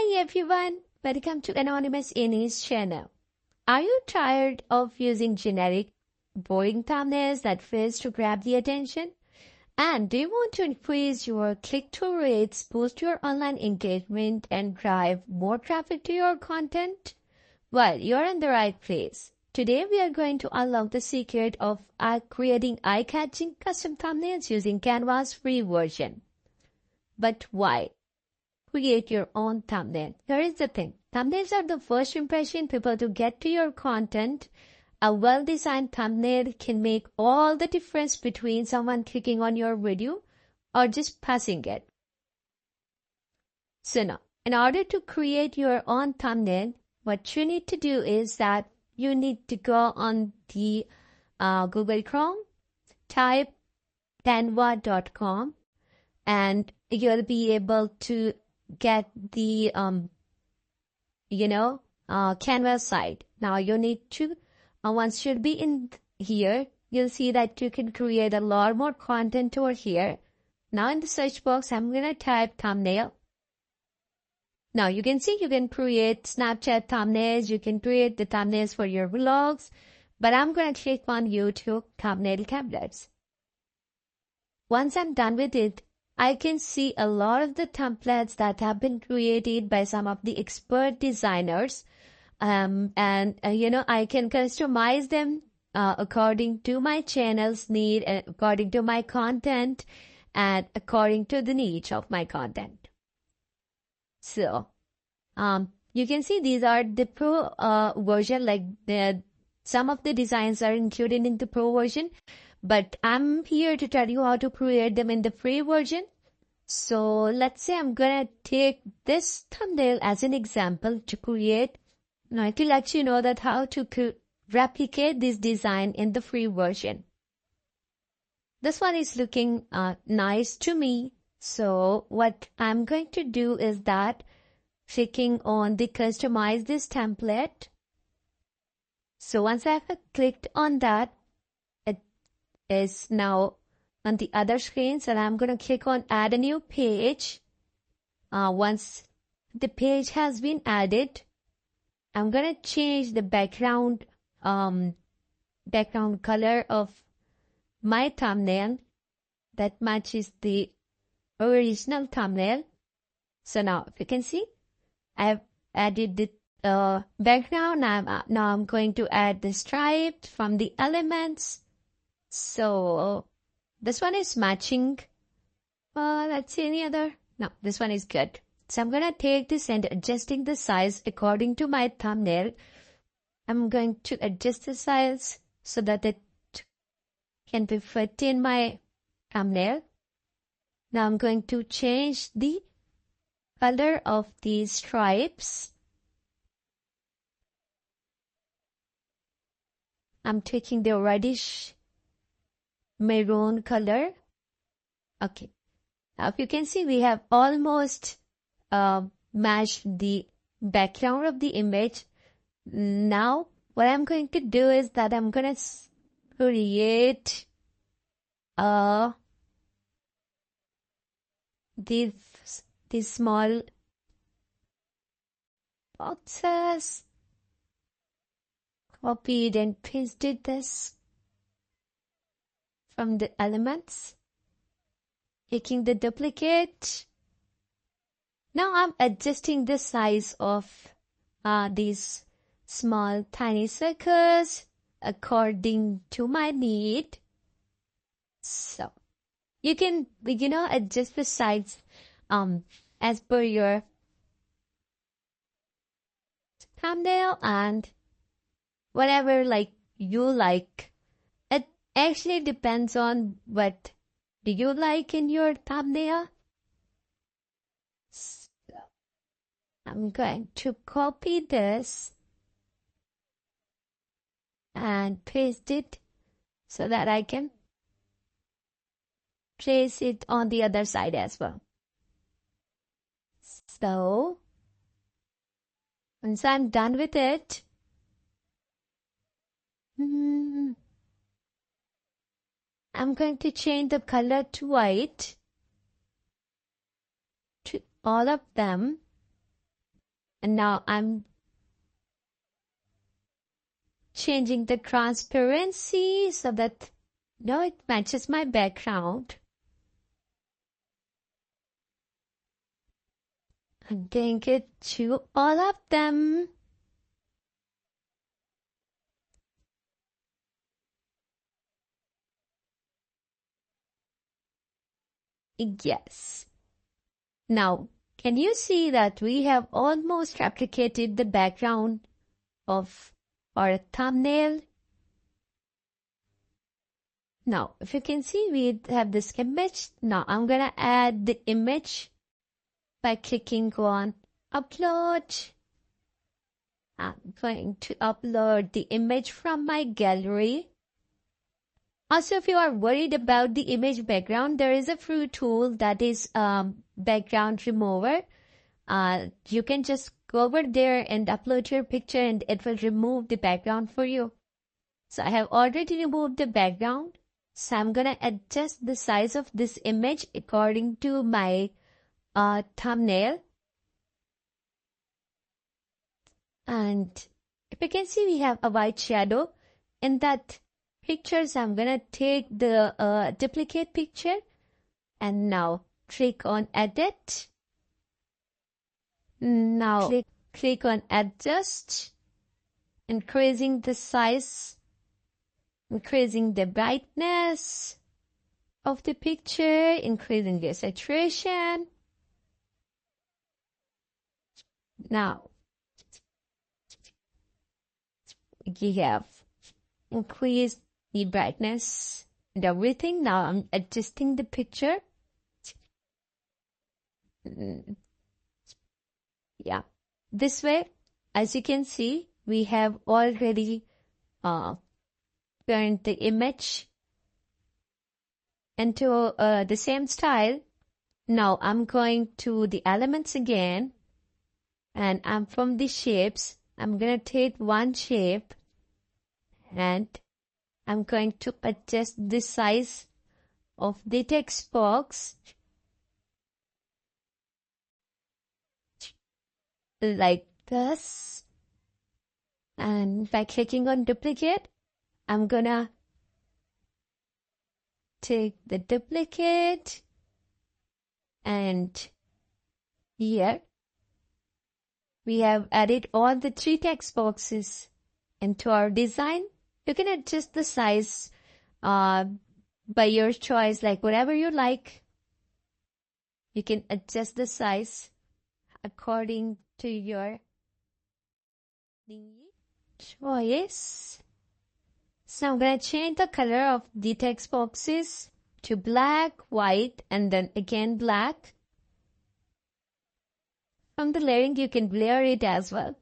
Hi everyone, welcome to Anonymous Annie's channel. Are you tired of using generic, boring thumbnails that fails to grab the attention? And do you want to increase your click-through rates, boost your online engagement, and drive more traffic to your content? Well, you're in the right place. Today we are going to unlock the secret of creating eye-catching custom thumbnails using Canva's free version. But why? Create your own thumbnail. Here is the thing. Thumbnails are the first impression people to get to your content. A well-designed thumbnail can make all the difference between someone clicking on your video or just passing it. So now, in order to create your own thumbnail, what you need to do is that you need to go on the Google Chrome, type canva.com, and you'll be able to get the Canva site. Now you need to once you'll be in here, you'll see that you can create a lot more content over here. Now in the search box, I'm gonna type thumbnail. Now you can see you can create Snapchat thumbnails, you can create the thumbnails for your vlogs, but I'm gonna click on YouTube thumbnail templates. Once I'm done with it, I can see a lot of the templates that have been created by some of the expert designers. I can customize them according to my channel's need, according to my content, and according to the niche of my content. So, you can see these are the pro version, like some of the designs are included in the pro version. But I'm here to tell you how to create them in the free version. So let's say I'm gonna take this thumbnail as an example to create. Now to let you know that how to replicate this design in the free version. This one is looking nice to me. So what I'm going to do is that clicking on the customize this template. So once I've clicked on that, is now on the other screens, and I'm going to click on add a new page. Once the page has been added, I'm going to change the background color of my thumbnail that matches the original thumbnail. So now if you can see, I've added the background. Now I'm going to add the stripe from the elements. So this one is matching. Let's see any other. No, this one is good. So I'm going to take this and adjusting the size according to my thumbnail. I'm going to adjust the size so that it can be fit in my thumbnail. Now I'm going to change the color of these stripes. I'm taking the reddish maroon color. Okay, now if you can see, we have almost matched the background of the image. Now what I'm going to do is that I'm going to create these small boxes. Copied and pasted this from the elements, taking the duplicate. Now I'm adjusting the size of these small tiny circles according to my need. So you can adjust the size as per your thumbnail and whatever you like. It actually depends on what do you like in your thumbnail. So I'm going to copy this and paste it so that I can place it on the other side as well. So once I'm done with it, I'm going to change the color to white to all of them. And now I'm changing the transparency so that now it matches my background. I'm getting it to all of them. Yes. Now, can you see that we have almost replicated the background of our thumbnail? Now, if you can see, we have this image. Now, I'm gonna add the image by clicking on Upload. I'm going to upload the image from my gallery. Also, if you are worried about the image background, there is a free tool that is background remover. You can just go over there and upload your picture and it will remove the background for you. So I have already removed the background. So I'm gonna adjust the size of this image according to my thumbnail. And if you can see, we have a white shadow. In that pictures, I'm gonna take the duplicate picture and now click on Edit. Now click on Adjust, increasing the size, increasing the brightness of the picture, increasing the saturation. Now, we have increased the brightness and everything. Now I'm adjusting the picture. Yeah, this way, as you can see, we have already turned the image into the same style. Now I'm going to the elements again, and I'm from the shapes. I'm gonna take one shape and I'm going to adjust the size of the text box like this. And by clicking on duplicate, I'm gonna take the duplicate and here we have added all the 3 text boxes into our design. You can adjust the size by your choice, like whatever you like. You can adjust the size according to your choice. So I'm going to change the color of the text boxes to black, white, and then again black. From the layering, you can layer it as well.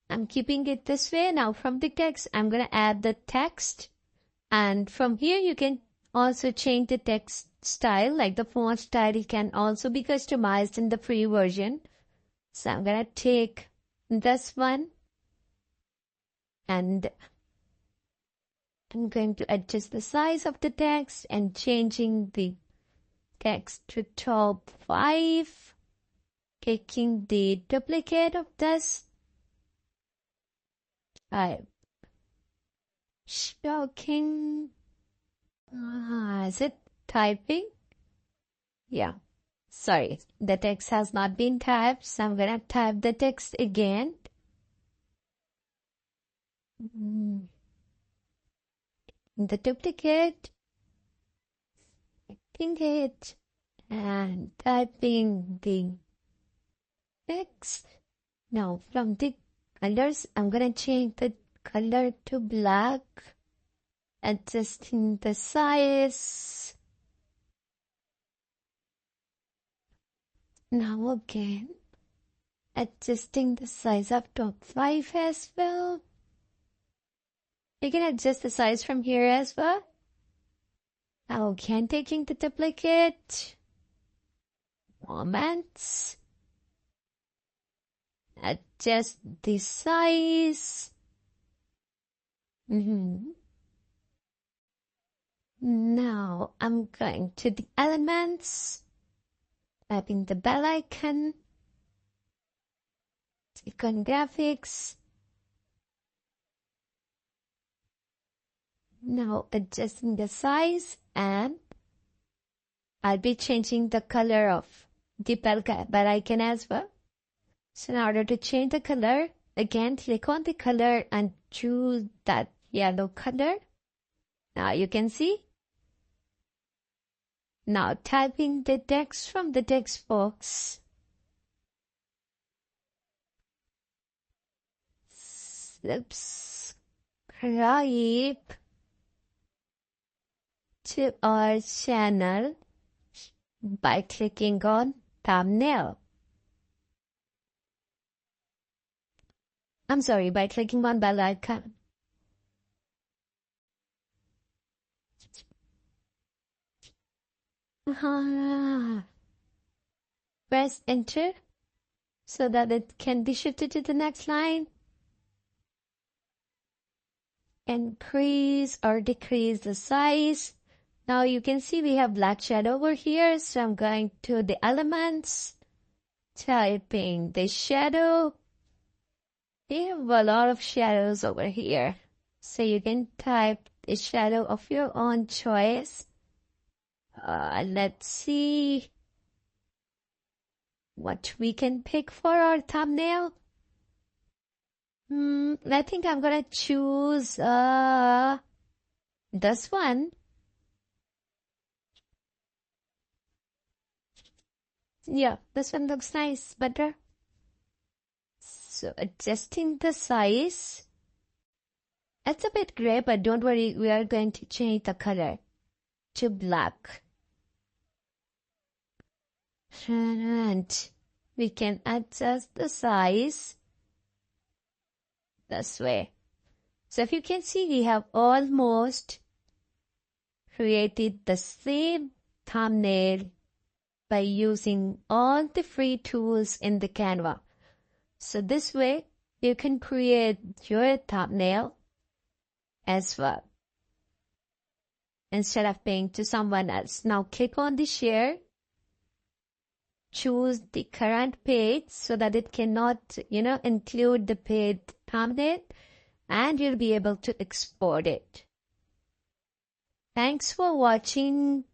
I'm keeping it this way. Now from the text, I'm going to add the text. And from here, you can also change the text style, like the font style. It can also be customized in the free version. So I'm going to take this one and I'm going to adjust the size of the text and changing the text to top 5, taking the duplicate of this. Shocking. Is it typing? Yeah. Sorry, the text has not been typed, so I'm gonna type the text again. The duplicate, clicking it, and typing the text. Now from the colors, I'm gonna change the color to black, adjusting the size. Now again, adjusting the size of top 5 as well. You can adjust the size from here as well. Now again, taking the duplicate, moments, adjust the size. Now I'm going to the elements, typing the bell icon, click on graphics. Now adjusting the size, and I'll be changing the color of the bell icon as well. So in order to change the color, again click on the color and choose that yellow color. Now you can see. Now typing the text from the text box. Subscribe to our channel by clicking on thumbnail. By clicking on bell icon. Press enter so that it can be shifted to the next line. Increase or decrease the size. Now you can see we have black shadow over here, so I'm going to the elements, typing the shadow. We have a lot of shadows over here, so you can type the shadow of your own choice. Let's see what we can pick for our thumbnail. I think I'm gonna choose this one. Yeah, this one looks nice, better. So adjusting the size. It's a bit gray, but don't worry, we are going to change the color to black. And we can adjust the size this way. So if you can see, we have almost created the same thumbnail by using all the free tools in the Canva. So this way, you can create your thumbnail as well, instead of paying to someone else. Now click on the share. Choose the current page so that it cannot, include the paid thumbnail, and you'll be able to export it. Thanks for watching.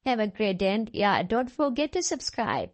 Have a great day. Yeah, don't forget to subscribe.